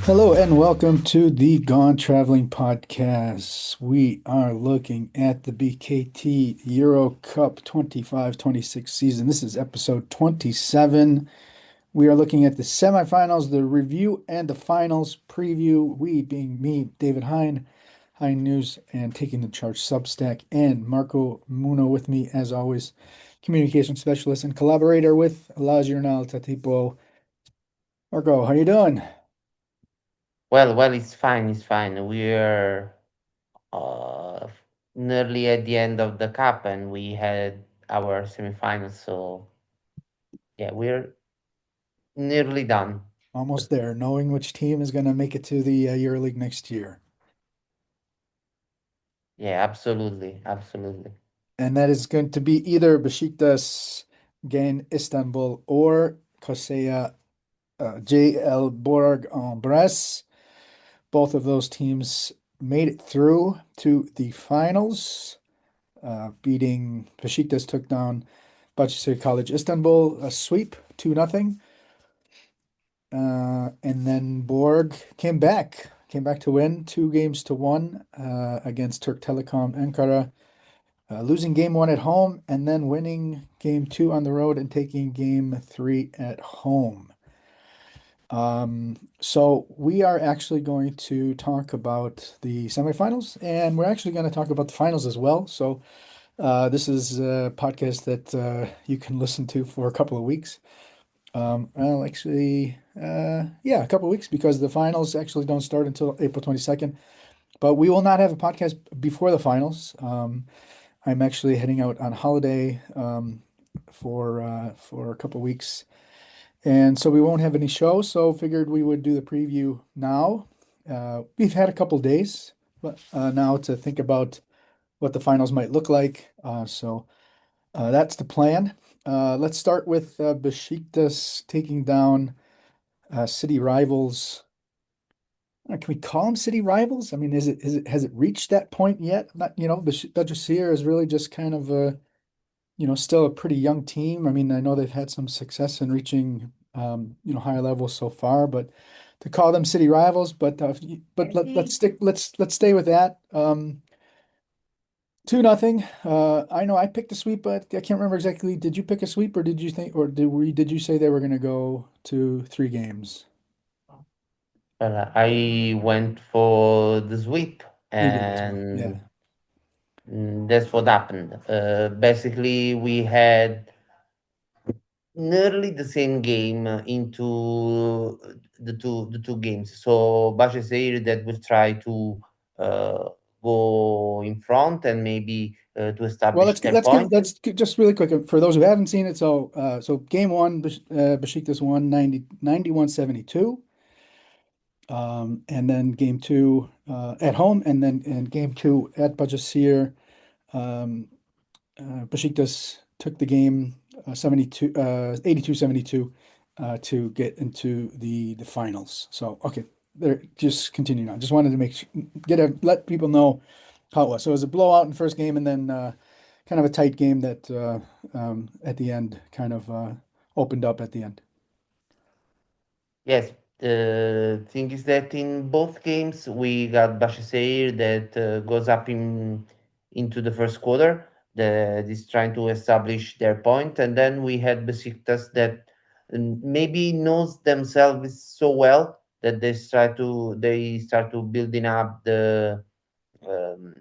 Hello and welcome to the Gone Traveling Podcast. We are looking at the BKT EuroCup 25-26 season. This is episode 27. We are looking at the semifinals, the review, and the finals preview. We being me, David Hein, Hein News, and Taking the Charge Substack, and Marco Munno with me, as always, communication specialist and collaborator with La Journal Tatipo. Marco, how you doing? Well, it's fine. It's fine. We're uh, nearly at the end of the cup, and we had our semifinals. So yeah, we're nearly done. Almost there, knowing which team is going to make it to the EuroLeague next year. Yeah, absolutely, absolutely. And that is going to be either Besiktas, Gen Istanbul, or Cosea, JL Bourg-en-Bresse. Both of those teams made it through to the finals, beating Besiktas took down Bahcesehir College Istanbul, a sweep, 2-0. And then Borg came back to win 2 games to one against Turk Telekom Ankara, losing game one at home and then winning game two on the road and taking game three at home. So we are actually going to talk about the semifinals and we're actually going to talk about the finals as well. So this is a podcast that you can listen to for a couple of weeks. Well, actually, yeah, a couple of weeks because the finals actually don't start until April 22nd. But we will not have a podcast before the finals. I'm actually heading out on holiday for a couple of weeks, and so we won't have any show. So figured we would do the preview now. We've had a couple days, but now to think about what the finals might look like. So that's the plan. Let's start with Besiktas taking down city rivals. Can we call them city rivals? I mean, has it reached that point yet? Not, Bahcesehir is really just kind of still a pretty young team. I mean, I know they've had some success in reaching higher levels so far, but to call them city rivals, but let's stay with that. 2-0. I know I picked a sweep, but I can't remember exactly. Did you pick a sweep or did you think or did you say they were going to go to 3 games? Well, I went for the sweep, You did as well. and Yeah. that's what happened. Basically, we had nearly the same game into the two games. So Bahcesehir that will try to uh, go in front and maybe to Well, establish their point. just really quick for those who haven't seen it. So game one, Besiktas won 91-72. And then game two at home, and game two at Bahcesehir. Um, Besiktas took the game 82-72 to get into the finals. So okay, there just continue on. Just wanted to let people know how it was. So it was a blowout in the first game, and then kind of a tight game that at the end kind of opened up at the end. Yes, the thing is that in both games we got Bahcesehir that goes up into the first quarter that is trying to establish their point, and then we had Besiktas that maybe knows themselves so well that they start to building up um,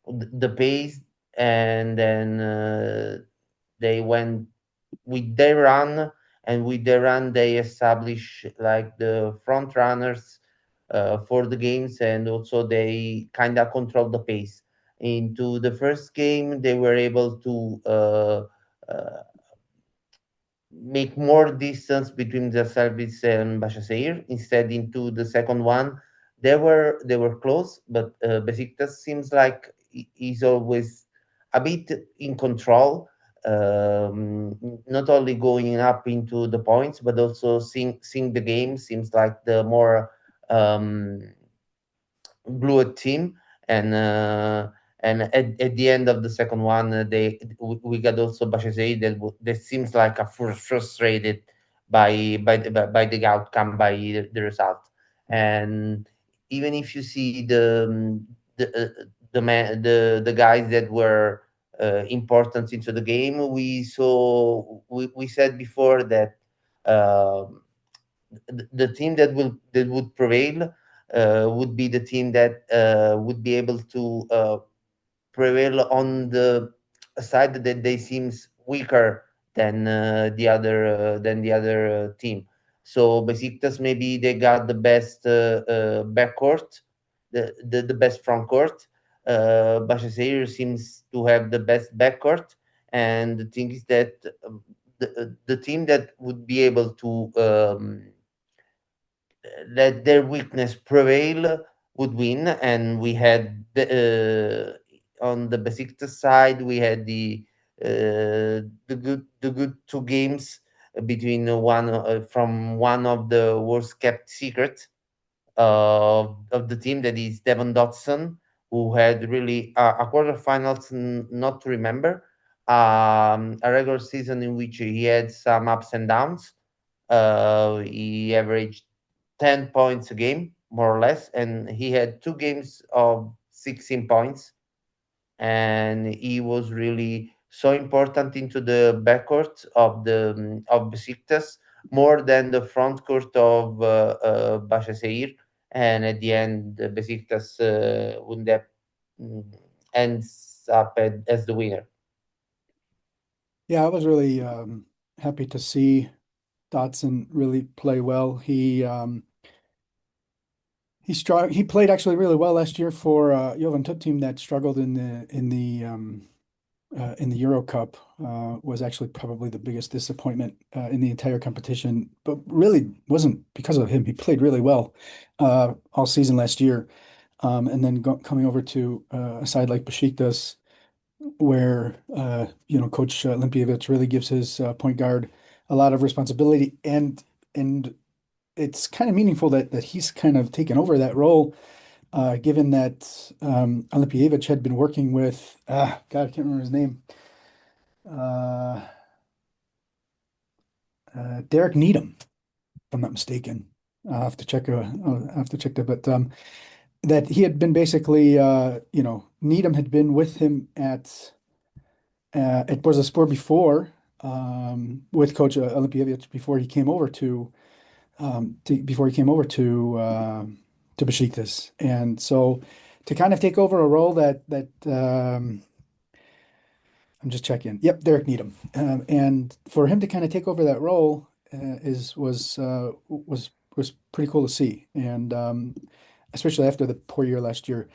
the pace, and then they went with their run, and with their run they establish like the front runners for the games, and also they kind of control the pace. Into the first game they were able to uh, make more distance between the service and Başakşehir. Instead, into the second one, they were close, but Besiktas seems like he's always a bit in control. Not only going up into the points, but also seeing the game seems like the more um, blue team, and at the end of the second one, we got also Bashazei that seems like a frustrated by the outcome, by the result. And even if you see the guys that were important into the game, we said before that um the team that would prevail would be the team that would be able to prevail on the side that they seems weaker than the other team. So Besiktas maybe they got the best backcourt, the best front court. Bahcesehir seems to have the best backcourt, and the thing is that the team that would be able to let their weakness prevail would win. And we had on the Besiktas side, we had the good two games between one from one of the worst kept secrets of the team, that is Devon Dodson, who had really a quarterfinals not to remember, a regular season in which he had some ups and downs. He averaged 10 points a game, more or less, and he had two games of 16 points. And he was really so important into the backcourt of Besiktas, more than the front court of Başakşehir. And at the end, Besiktas would have mm, ends up as the winner. Yeah, I was really happy to see Dotson really play well. He played actually really well last year for Juventud team that struggled in the EuroCup. Was actually probably the biggest disappointment in the entire competition, but really wasn't because of him. He played really well all season last year, and then coming over to a side like Besiktas, where Coach Limpiovic really gives his point guard a lot of responsibility, and it's kind of meaningful that he's kind of taken over that role, given that Limpiovic had been working with God, I can't remember his name, uh, Derek Needham, if I'm not mistaken. I'll have to check that, but that he had been basically, Needham had been with him at Bursaspor before, with Coach Olimpievich before he came over to Besiktas. And so to kind of take over a role that I'm just checking. Yep, Derek Needham. And for him to kind of take over that role is was pretty cool to see. And especially after the poor year last year.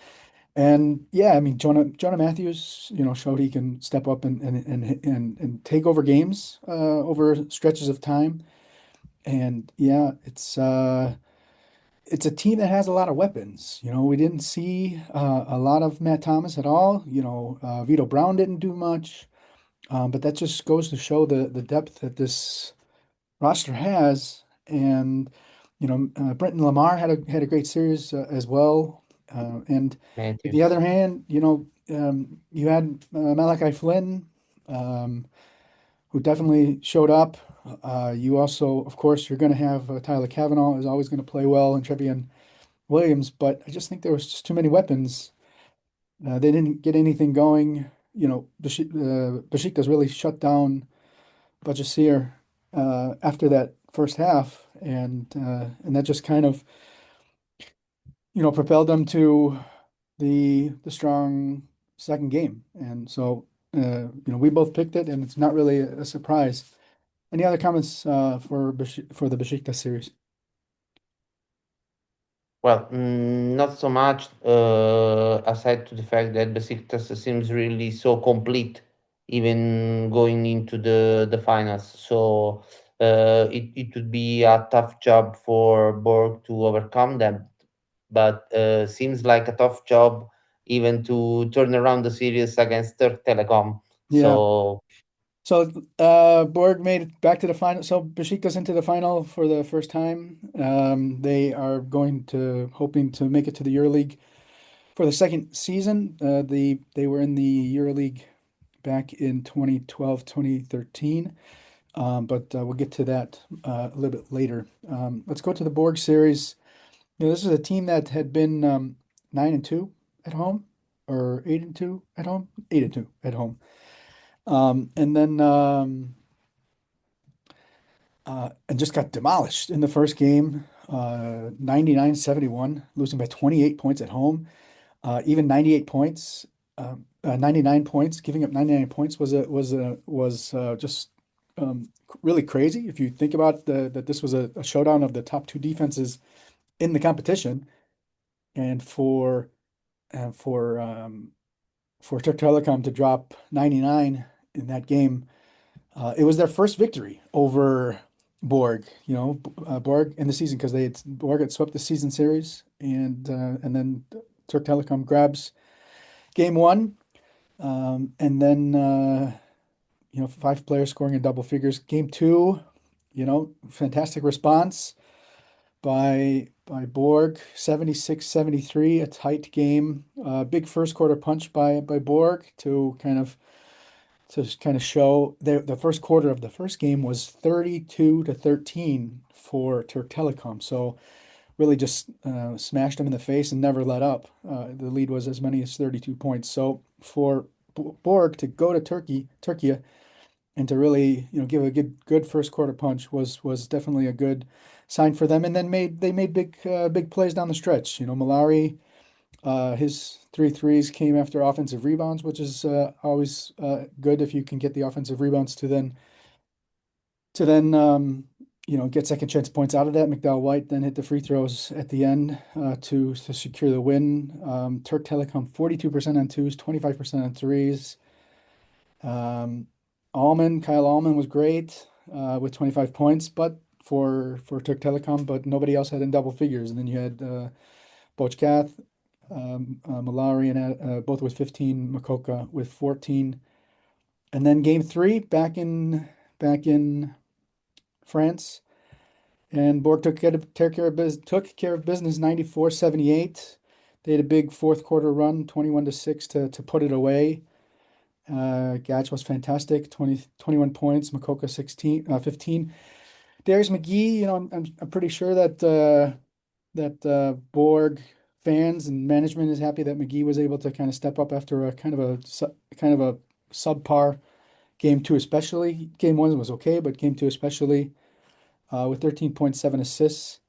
And yeah, I mean, Jonah Matthews, showed he can step up and take over games over stretches of time. And yeah, it's a team that has a lot of weapons. We didn't see a lot of Matt Thomas at all. Vito Brown didn't do much, but that just goes to show the depth that this roster has. And Brenton Lamar had a great series as well. And on the Matthews. other hand, you had Malachi Flynn, who definitely showed up. You also, of course, you're going to have Tyler Cavanaugh is always going to play well, and Trevian Williams. But I just think there was just too many weapons. They didn't get anything going. Besiktas really shut down Bahcesehir after that first half, and that just kind of propelled them to the strong second game. And so we both picked it, and it's not really a surprise. Any other comments for the Besiktas series? Well, not so much, aside to the fact that Besiktas seems really so complete, even going into the finals. So it would be a tough job for Borg to overcome them, but seems like a tough job even to turn around the series against Turk Telekom. Yeah. So So Borg made it back to the final. So Besiktas into the final for the first time. They are hoping to make it to the EuroLeague for the second season. They were in the EuroLeague back in 2012, 2013. But we'll get to that a little bit later. Let's go to the Borg series. This is a team that had been 9-2 at home, or 8-2 at home, 8-2 at home. And then and just got demolished in the first game, 99-71, losing by 28 points at home. Even 98 points, 99 points, giving up 99 points was just really crazy. If you think about that this was a showdown of the top two defenses in the competition, and for Turk Telekom to drop 99 in that game, it was their first victory over Borg, Borg in the season, because Borg had swept the season series, and then Turk Telekom grabs game one, and then five players scoring in double figures. Game two, fantastic response by Borg, 76-73, a tight game. Big first quarter punch by Borg to kind of show the first quarter of the first game was 32-13 for Turk Telekom. So really just smashed them in the face and never let up. The lead was as many as 32 points. So for Borg to go to Turkey, and to really, give a good first quarter punch was definitely a good sign for them. And then they made big plays down the stretch. Malari, his three threes came after offensive rebounds, which is always good if you can get the offensive rebounds to then get second chance points out of that. McDowell White then hit the free throws at the end to secure the win. Turk Telecom 42% on twos, 25% on threes. Kyle Allman was great with 25 points, but for Turk Telecom, but nobody else had in double figures. And then you had Bochkath, Malari, and both with 15, Makoka with 14. And then game three back in France, and Borg took care of business 94-78. They had a big fourth quarter run, 21-6 to put it away. Gatch was fantastic, 21 points, Makoka 15. Darius McGee, I'm pretty sure that Borg fans and management is happy that McGee was able to kind of step up after a kind of a subpar game two, especially. Game one was okay, but game two especially, with 13.7 assists.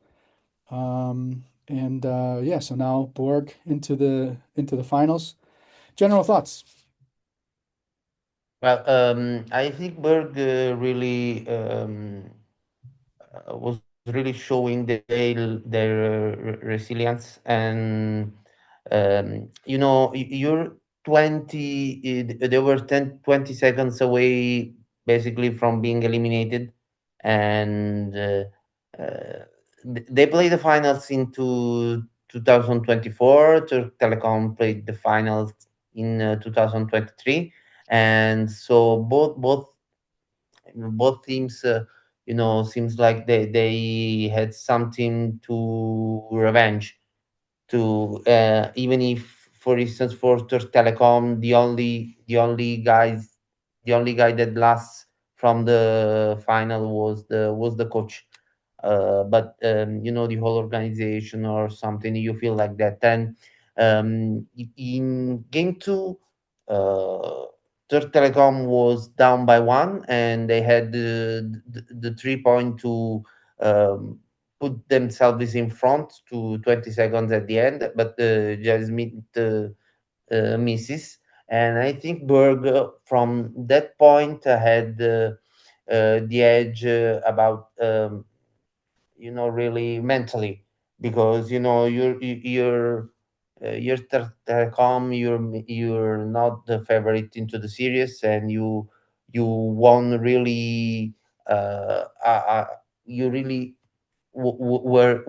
And yeah, so now Borg into the finals. General thoughts. Well, I think Berg really was really showing their resilience, and you're 20, they were 10 20 seconds away basically from being eliminated, and they played the finals into 2024. Turk Telecom played the finals in 2023, and so both teams, seems like they had something to revenge to, even if, for instance, for Turk Telecom, the only guy that lasts from the final was the coach. But the whole organization or something, you feel like that. And in game two, uh, Turk Telecom was down by one, and they had the 3 point to um, put themselves in front to 20 seconds at the end, but just misses. And I think Berg, from that point, had the edge about, really mentally, because you're Telecom, you're not the favorite into the series, and you won really, you really were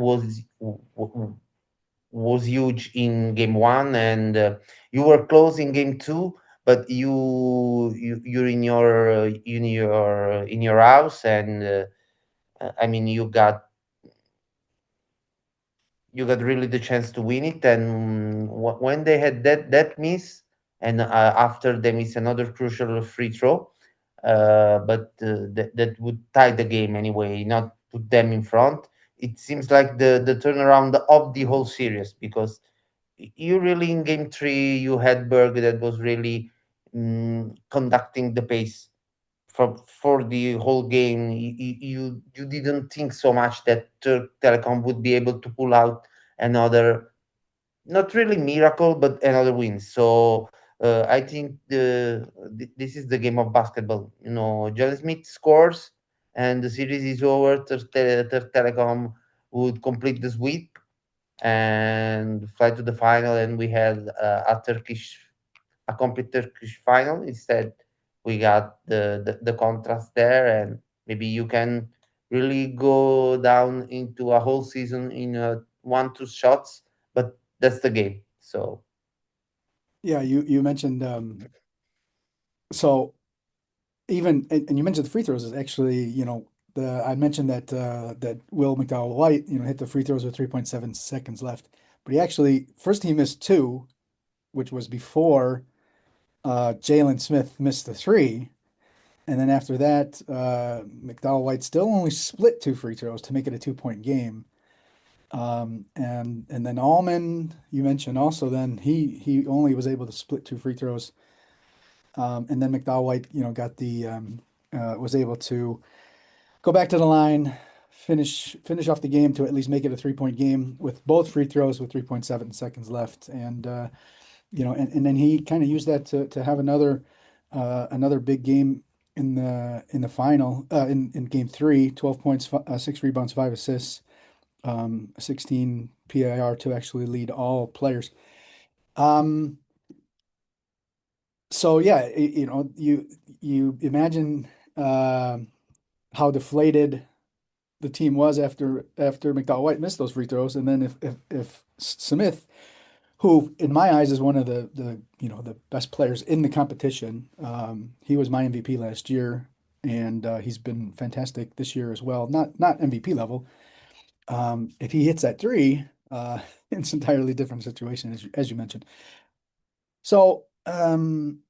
was huge in game one, and you were close in game two, but you're in your house, and I mean, you got really the chance to win it. And when they had that miss, and after they miss another crucial free throw, but that would tie the game anyway, not put them in front. it seems like the turnaround of the whole series, because you really in game three you had Berg that was really conducting the pace for the whole game. You didn't think so much that Turk Telecom would be able to pull out another, not really miracle, but another win. So I think this is the game of basketball. You know, John Smith scores, and the series is over. Turk Telecom would complete the sweep and fly to the final, and we had a complete Turkish final. Instead, we got the contrast there, and maybe you can really go down into a whole season in 1 2 shots, but that's the game. So Yeah, you mentioned so even and you mentioned the free throws is actually, the I mentioned that that Will McDowell White, hit the free throws with 3.7 seconds left. But he actually first he missed two, which was before Jalen Smith missed the three. And then after that, McDowell White still only split two free throws to make it a 2-point game. And then Allman, you mentioned also, then he only was able to split two free throws. And then McDowell White, got the was able to go back to the line, finish off the game to at least make it a 3-point game with both free throws with 3.7 seconds left. And and then he kind of used that to have another big game in the final in game three, 12 points, 6 rebounds, 5 assists, 16 PIR to actually lead all players. Um, so yeah, you imagine how deflated the team was after McDowell White missed those free throws, and then if Smith, who in my eyes is one of the best players in the competition, he was my MVP last year, and he's been fantastic this year as well. Not MVP level. If he hits that three, it's an entirely different situation as you mentioned. So, Devin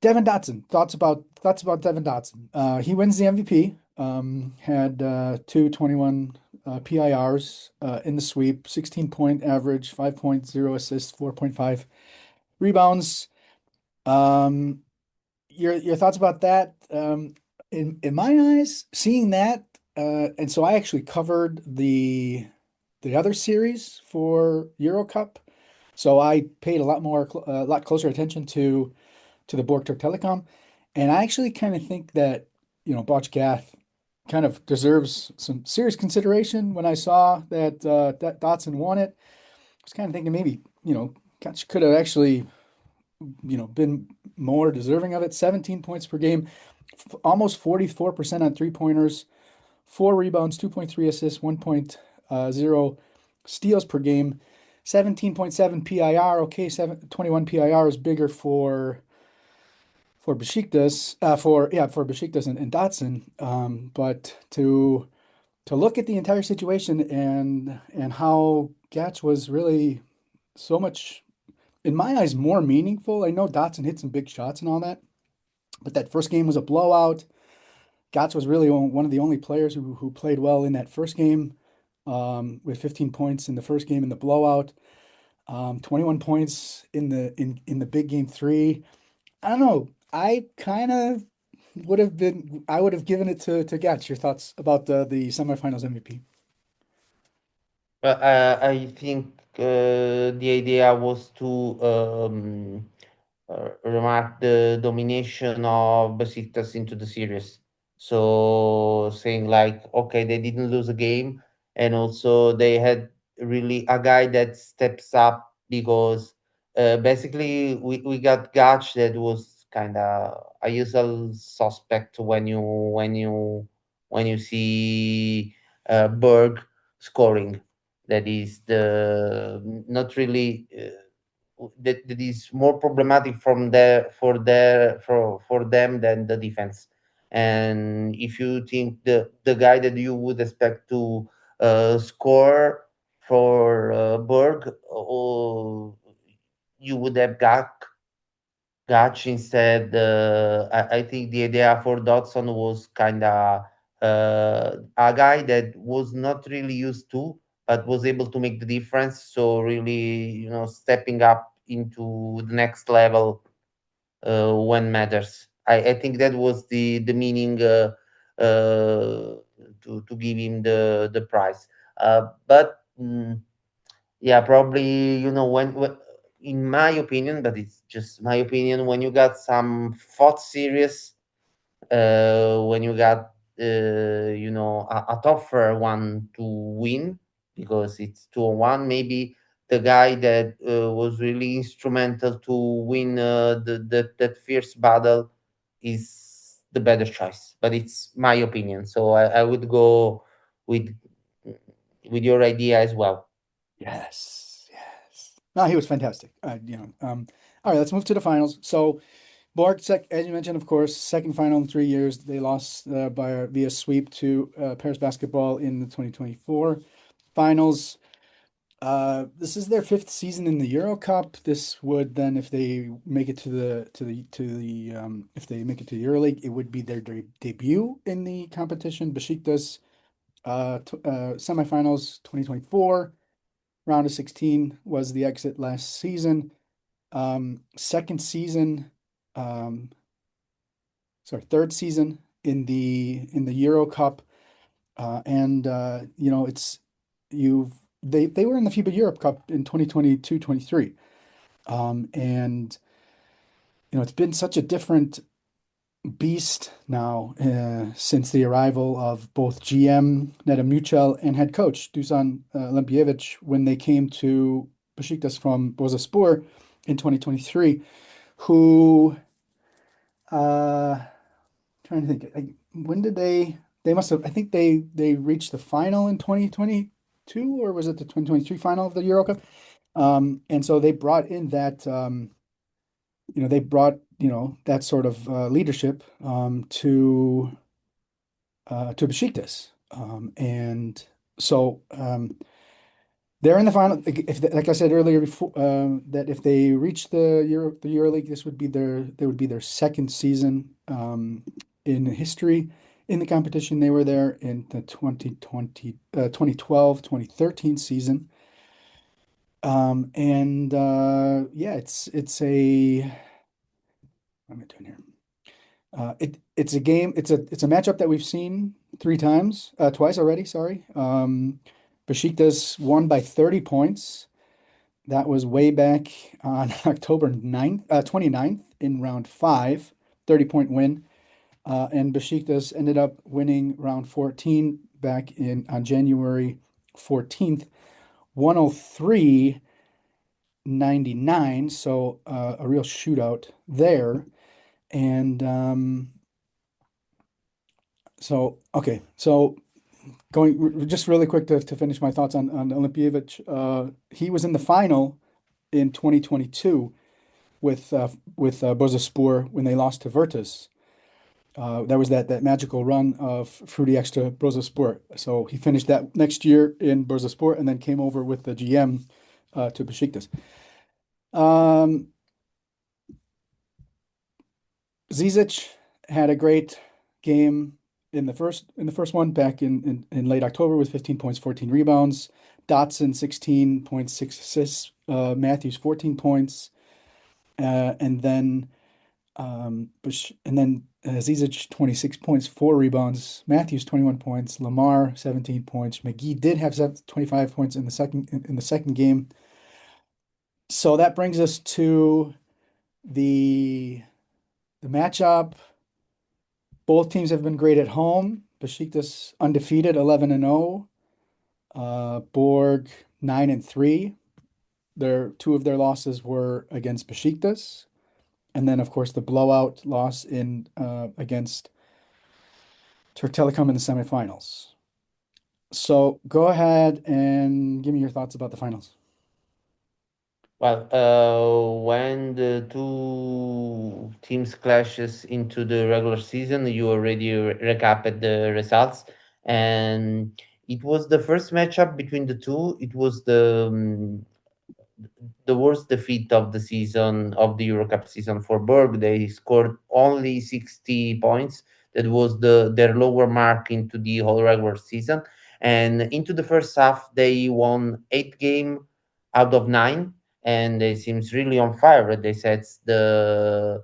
Dotson, thoughts about Devin Dotson. He wins the MVP. Had 221 PIRs in the sweep, 16-point average, 5.0 assists, 4.5 rebounds. Um, your thoughts about that? In my eyes, seeing that, and so I actually covered the other series for EuroCup, so I paid a lot closer attention to the Borg Telekom. And I actually kind of think that, Bochgath kind of deserves some serious consideration. When I saw that Dotson won it, I was kind of thinking maybe, Gotch could have actually, been more deserving of it. 17 points per game, almost 44% on three-pointers, 4 rebounds, 2.3 assists, 1.0 steals per game, 17.7 PIR. Okay, 21 PIR is bigger for Besiktas, for Besiktas and Dotson. But to look at the entire situation and how Gatch was really so much, in my eyes, more meaningful. I know Dotson hit some big shots and all that, but that first game was a blowout. Gatch was really one of the only players who played well in that first game, with 15 points in the first game in the blowout, 21 points in the big game three. I don't know. I would have given it to Gats. Your thoughts about the semifinals MVP? I think the idea was to remark the domination of Besiktas into the series. So saying like, okay, they didn't lose a game, and also they had really a guy that steps up, because basically we got Gach that was kind of a usual suspect when you see Berg scoring. That is the not really. That is more problematic from for them than the defense. And if you think the guy that you would expect to score for Berg, you would have Gach instead. I think the idea for Dodson was kind of a guy that was not really used to, but was able to make the difference. So really, stepping up into the next level when matters. I think that was the meaning to give him the prize. But yeah, probably when in my opinion, but it's just my opinion, when you got some fought series, when you got a tougher one to win because it's 2-1, maybe the guy that was really instrumental to win that fierce battle is the better choice. But it's my opinion, so I would go with your idea as well. Yes, yes. No, he was fantastic. All right, let's move to the finals. So, as you mentioned, of course, second final in 3 years. They lost via sweep to Paris Basketball in the 2024 finals. This is their fifth season in the EuroCup. This would then, if they make it if they make it to the EuroLeague, it would be their debut in the competition. Besiktas, semifinals 2024. Round of 16 was the exit last season. Second season, um, third season in the Euro Cup, and it's you've they were in the FIBA Europe Cup in 2022-23, and it's been such a different beast now since the arrival of both GM Nedum Yücel and head coach Dusan Limpievich when they came to Besiktas from Bursaspor in 2023, who trying to think when did they must have I think they reached the final in 2022, or was it the 2023 final of the Euro Cup? And so they brought in that they brought that sort of leadership to Besiktas. And so they're in the final. Like I said earlier before, that if they reach the EuroLeague, they would be their second season in history in the competition. They were there in the 2013 season. And yeah, it's a what am I doing here? It's a game. It's a matchup that we've seen twice already. Sorry. Besiktas won by 30 points. That was way back on October 9th, 29th in round five, 30-point win. And Besiktas ended up winning round 14 back on January 14th, 103-99. So a real shootout there. And okay. So going just really quick to finish my thoughts on Olimpievich. He was in the final in 2022 with Bursaspor when they lost to Virtus. That was that magical run of Fruity X to Bursaspor. So he finished that next year in Bursaspor and then came over with the GM to Besiktas. Zizic had a great game in the first one back in late October with 15 points, 14 rebounds. Dotson 16.6 assists. Matthews 14 points. And then Zizic 26 points, 4 rebounds. Matthews 21 points. Lamar 17 points. McGee did have 25 points in the second game. So that brings us to the matchup. Both teams have been great at home. Besiktas undefeated, 11-0. Borg 9-3. Two of their losses were against Besiktas, and then of course the blowout loss in against Turk Telekom in the semifinals. So go ahead and give me your thoughts about the finals. Well, when the two teams clashes into the regular season, you already recapped the results, and it was the first matchup between the two. It was the worst defeat of the season of the EuroCup season for Berg. They scored only 60 points. That was their lower mark into the whole regular season. And into the first half, they won 8 game out of 9, and they seems really on fire. They said uh,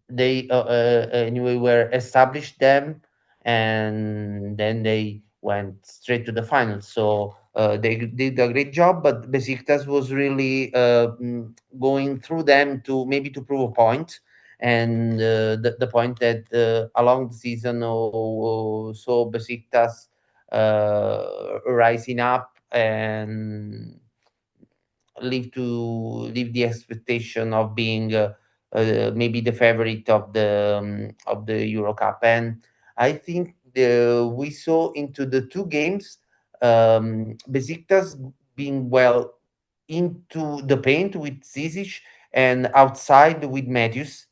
they anyway were established them, and then they went straight to the final. So they did a great job, but Besiktas was really going through them to maybe to prove a point. And the point that along the season, so Besiktas rising up and leave the expectation of being maybe the favorite of the EuroCup. And I think we saw into the 2 games Besiktas being well into the paint with Zizic and outside with Matthews.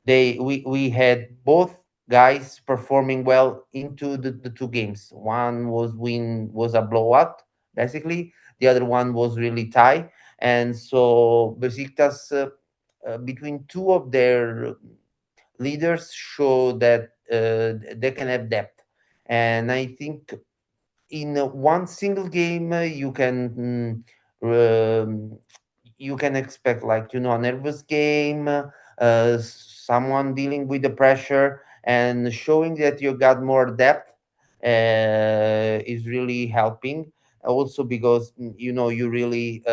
We had both guys performing well into the 2 games. One was a blowout basically. The other one was really tight, and so Besiktas, between two of their leaders, show that they can have depth. And I think in one single game, you can expect, like, a nervous game, someone dealing with the pressure, and showing that you got more depth is really helping. Also because you really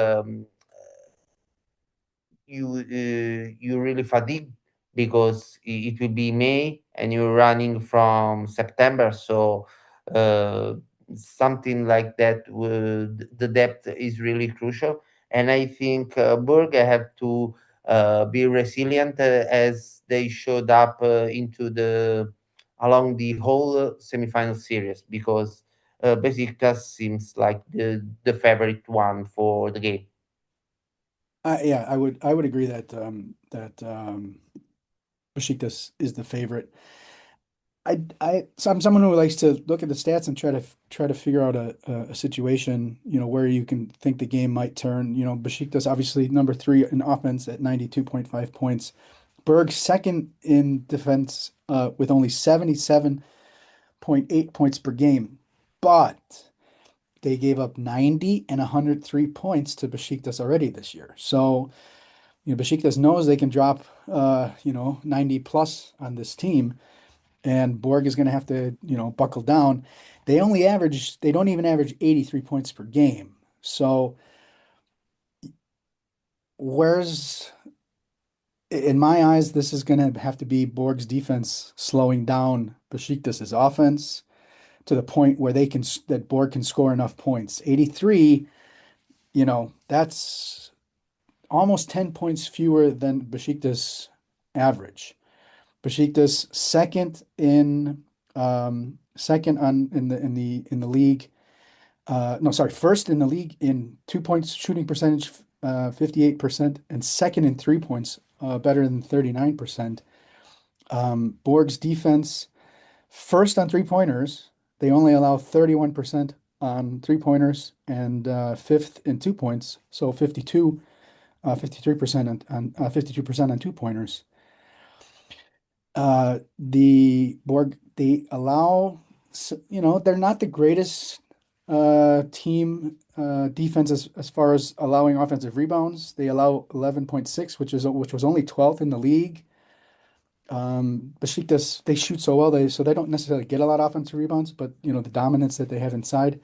you really fatigue, because it will be May and you're running from September. So uh, something like that, the depth is really crucial. And I think Berg have to be resilient, as they showed up into the along the whole semifinal series, because Besiktas seems like the favorite one for the game. Yeah, I would agree that Besiktas is the favorite. So I'm someone who likes to look at the stats and try to figure out a situation, where you can think the game might turn. Besiktas obviously number 3 in offense at 92.5 points. Berg second in defense with only 77.8 points per game, but they gave up 90 and 103 points to Besiktas already this year. So, Besiktas knows they can drop 90 plus on this team, and Borg is going to have to, buckle down. They don't even average 83 points per game. So where's, in my eyes, this is going to have to be Borg's defense slowing down Besiktas's offense to the point where that Borg can score enough points. 83, that's almost 10 points fewer than Besiktas average. Besiktas second in the league. No, sorry, first in the league in 2 points shooting percentage, 58%, and second in 3 points, better than 39%. Borg's defense, first on 3 pointers. They only allow 31% on 3 pointers, and fifth in 2 points. So 53% on 52% on 2 pointers. The Borg, they allow, they're not the greatest team defense as far as allowing offensive rebounds. They allow 11.6, which was only 12th in the league. Besiktas, they shoot so well, so they don't necessarily get a lot of offensive rebounds, but the dominance that they have inside.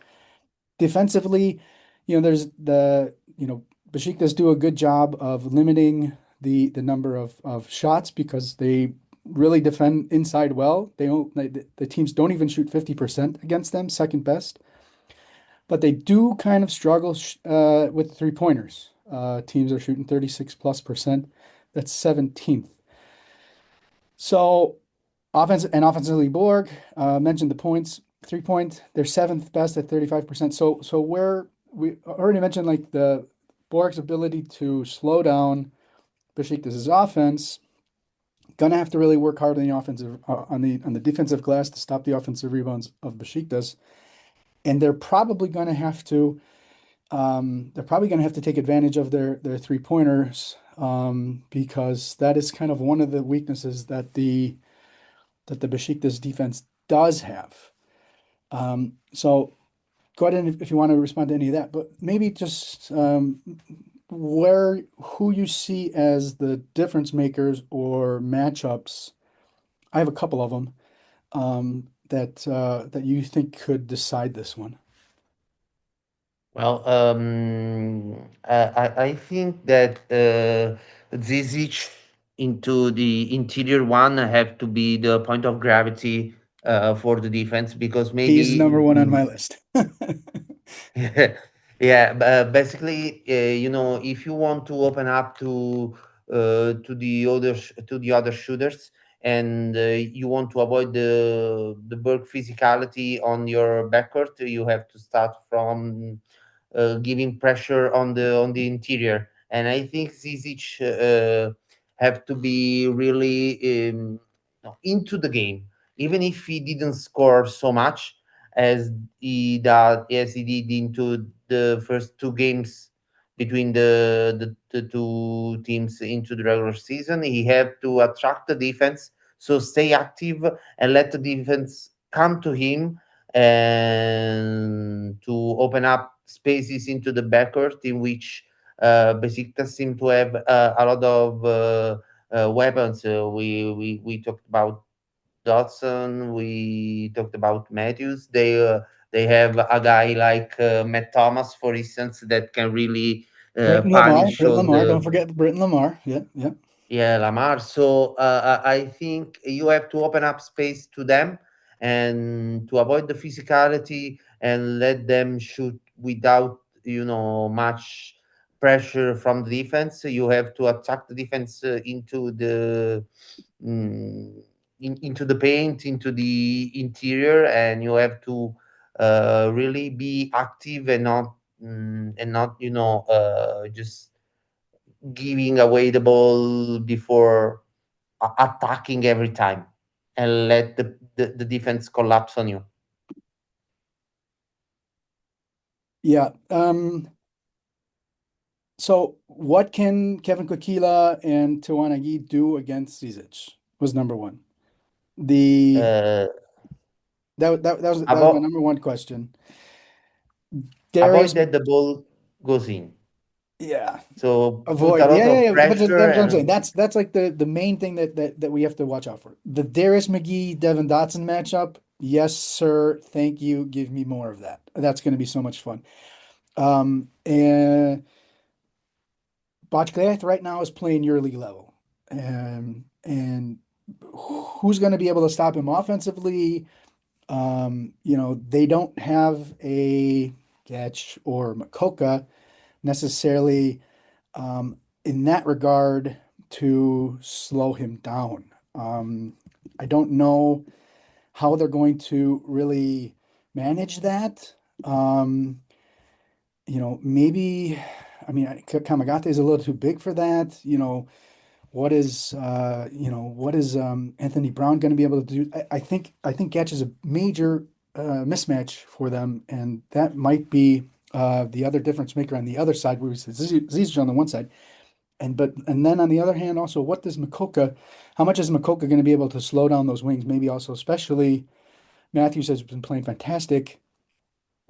Defensively, there's Besiktas do a good job of limiting the number of shots, because they really defend inside well. The teams don't even shoot 50% against them, second best. But they do kind of struggle with 3 pointers. Teams are shooting 36 plus percent. That's 17th. So offensively, Borg mentioned the points. 3 point, they're seventh best at 35%. So where we already mentioned, like, the Borg's ability to slow down Besiktas' offense, gonna have to really work hard on the offensive on the defensive glass to stop the offensive rebounds of Besiktas, and they're probably gonna have to take advantage of their 3 pointers because that is kind of one of the weaknesses that the Besiktas defense does have. So go ahead and if you want to respond to any of that, but maybe just who you see as the difference makers or matchups. I have a couple of them that you think could decide this one. Well, I think that Zizic into the interior one have to be the point of gravity for the defense because He's maybe number one on my list. yeah, basically, if you want to open up to the other shooters, and you want to avoid the Berg physicality on your backcourt, you have to start from giving pressure on the interior. And I think Zizic have to be really into the game, even if he didn't score so much as he did into the first two games between the two teams into the regular season. He have to attract the defense, so stay active and let the defense come to him and to open up spaces into the backcourt in which Besiktas seem to have a lot of weapons. We talked about Dodson. We talked about Matthews. They have a guy like Matt Thomas, for instance, that can really punish Britton on Lamar. Don't the forget Britton Lamar. Yeah, yeah. yeah, Lamar. So I think you have to open up space to them and to avoid the physicality and let them shoot without much pressure from the defense. You have to attack the defense mm, into the paint, into the interior, and you have to really be active and not just giving away the ball before attacking every time and let the defense collapse on you. Yeah. So what can Kevin Kokila and Tawanagi do against Zizic was number one. The Uh, that was my avo- number one question. Darius, avoid that the ball goes in. yeah, So put a avoid. lot Yeah, yeah, of yeah. But pressure that's what I'm saying. and That's like the main thing that we have to watch out for. The Darius McGee Devin Dotson matchup. Yes, sir. Thank you. Give me more of that. That's going to be so much fun. And Bahcesehir right now is playing EuroLeague level, and who's going to be able to stop him offensively? They don't have a Getch or Makoka necessarily in that regard to slow him down. I don't know how they're going to really manage that. Um, maybe, I mean, Kamagate is a little too big for that. What is Anthony Brown going to be able to do? I think Getch is a major mismatch for them, and that might be the other difference maker on the other side, where Zizic on the one side, and then on the other hand, also, how much is Makoka going to be able to slow down those wings? Maybe also, especially Matthews has been playing fantastic.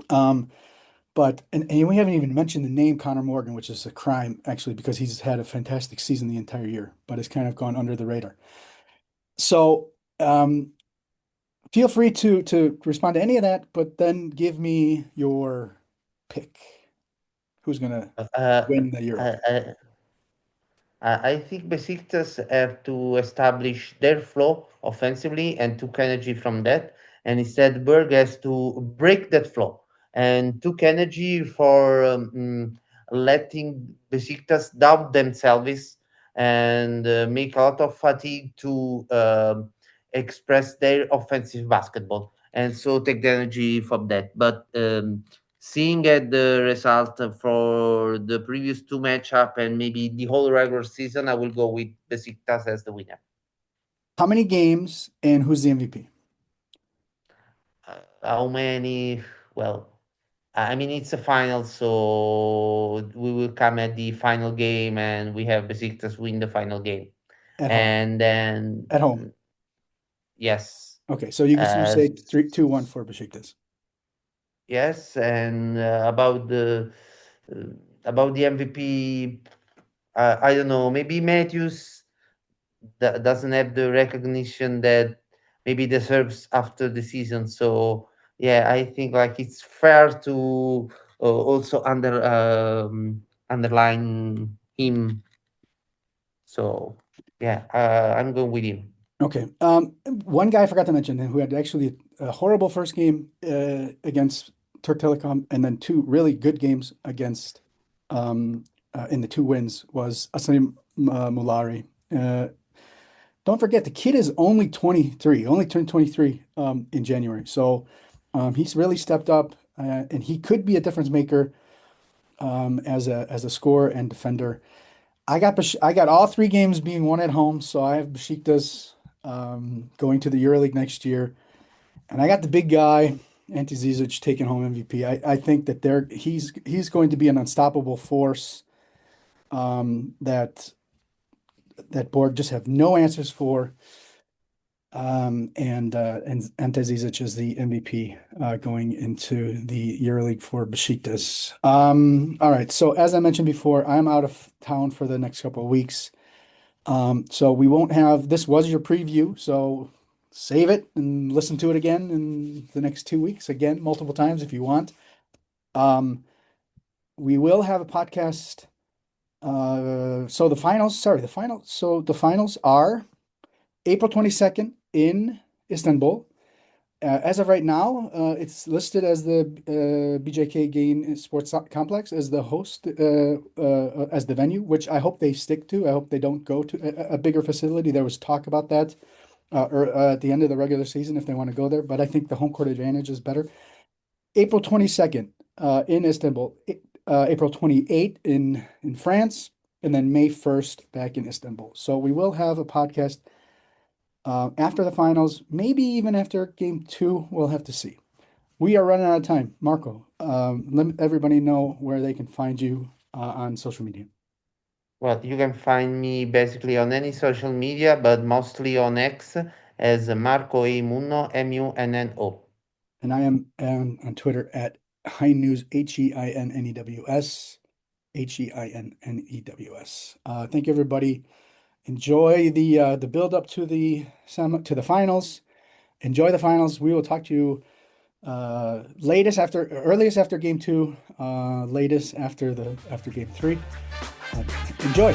Um, and we haven't even mentioned the name Connor Morgan, which is a crime actually, because he's had a fantastic season the entire year, but has kind of gone under the radar. So feel free to respond to any of that, but then give me your pick. Who's gonna uh, uh, win the Euro? uh, I think Besiktas have to establish their flow offensively and took energy from that. And instead, Berg has to break that flow and took energy for letting Besiktas doubt themselves and make a lot of fatigue to express their offensive basketball. And so take the energy from that. But seeing at the result for the previous two matchup and maybe the whole regular season, I will go with Besiktas as the winner. How many games and who's the MVP? How many? Well, I mean, it's a final, so we will come at the final game, and we have Besiktas win the final game, at home? and then At home. yes, Okay, so you uh, say 3-2-1 for Besiktas. yes, and uh, about the MVP, I don't know. Maybe Matthews doesn't have the recognition that maybe deserves after the season. So yeah, I think like it's fair to also underline him. So yeah, I'm going with him. Okay. One guy I forgot to mention who had actually a horrible first game against Turk Telekom and then two really good games against in the two wins was Asanim Mulari. Don't forget the kid is only 23, only turned 23 in January. So he's really stepped up and he could be a difference maker as a scorer and defender. I got all three games being won at home, so I have Besiktas going to the EuroLeague next year, and I got the big guy Ante Zizic taking home MVP. I think that he's going to be an unstoppable force that Borg just have no answers for. And Ante Zizic is the MVP going into the EuroLeague for Besiktas. All right, so as I mentioned before, I'm out of town for the next couple of weeks. So we won't have, this was your preview, so save it and listen to it again in the next 2 weeks, again, multiple times if you want. We will have a podcast. So the finals are April 22nd in Istanbul. As of right now, it's listed as the BJK Gain Sports Complex as the host, as the venue, which I hope they stick to. I hope they don't go to a bigger facility. There was talk about that at the end of the regular season if they want to go there, but I think the home court advantage is better. April 22nd in Istanbul, April 28th in France, and then May 1st back in Istanbul. So we will have a podcast after the finals, maybe even after game two, we'll have to see. We are running out of time. Marco, let everybody know where they can find you on social media. Well, you can find me basically on any social media, but mostly on X as Marco E Munno, Munno. And I am on Twitter at Heinnews, Heinnews, Heinnews. Thank you, everybody. Enjoy the build up to the finals. Enjoy the finals. We will talk to you earliest after game two, latest after game three. Enjoy.